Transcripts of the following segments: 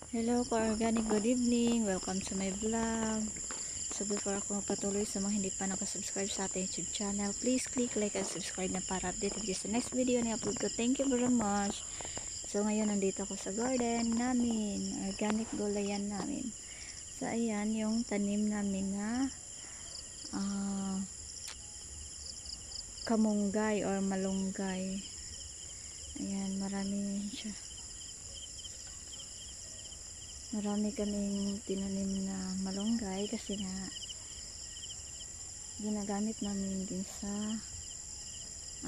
Hello ka-organic, good evening. Welcome to my vlog. So before ako magpatuloy sa mga hindi pa nakasubscribe sa ating YouTube channel, please click like and subscribe na para updated kayo sa next video na upload ko. Thank you very much. So ngayon nandito ako sa garden namin, organic gulayan namin. So ayan yung tanim namin na kamunggay or malunggay. Ayan, marami siya. Marami kaming tinanim na malunggay kasi nga ginagamit namin din sa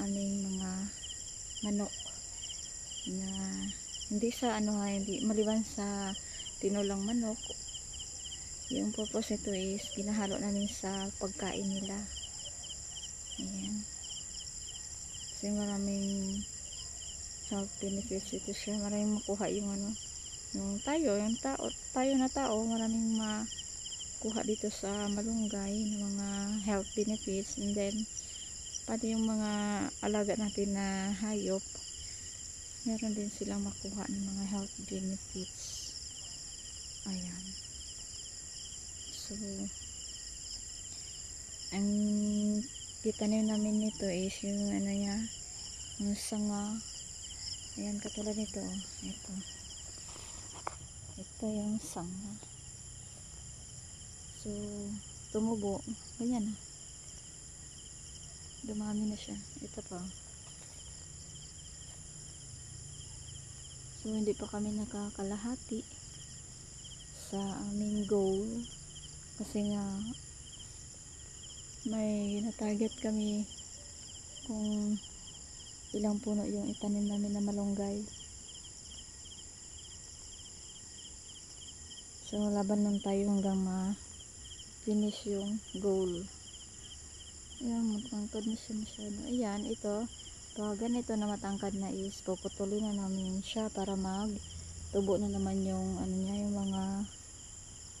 aming mga manok na hindi sa hindi maliban sa tinulang manok. Yung purpose nito is ginahalo namin sa pagkain nila. Ayan, kasi maraming health benefits ito siya. Maraming makuha yung yung tayo na tao, maraming makuha dito sa malunggay ng mga health benefits, and then pati yung mga alaga natin na hayop, meron din silang makuha ng mga health benefits. Ayan, so ang titanim namin nito is yung yung sanga. Ayan, katulad nito, ito yung sanga. So tumubo, ganyan na, dumami na siya. Ito pa, so hindi pa kami nakakalahati sa aming goal kasi nga may na-target kami kung ilang puno yung itanim namin na malunggay. So laban lang tayo hanggang ma-finish yung goal. Ayan, matangkad na siya masyado. Ayan, ito pag ganito na matangkad na is puputulin na namin siya para magtubo na naman yung niya, yung mga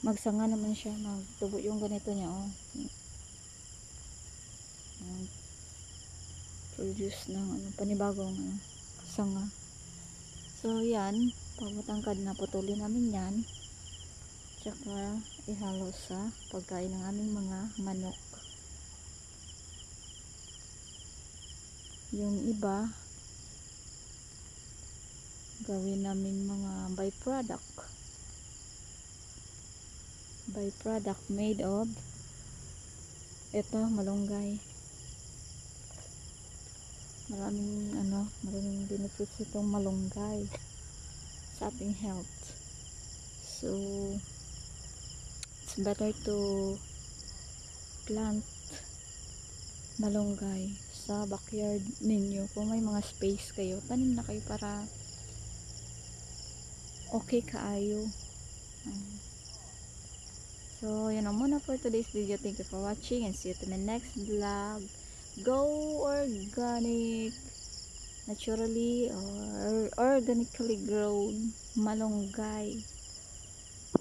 magsanga naman siya, magtubo yung ganito niya, produce ng panibagong sanga. So yan, pag matangkad na, putulin namin yan, tsaka ihalo sa pagkain ng aming mga manok. Yung iba gawin namin mga byproduct made of ito, malunggay. Maraming benefits itong malunggay sa ating health. So it's better to plant malunggay sa backyard ninyo. Kung may mga space kayo, tanim na kayo para okay kaayo. So yun na muna for today's video. Thank you for watching and see you to my next vlog. Go organic, naturally or organically grown malunggay.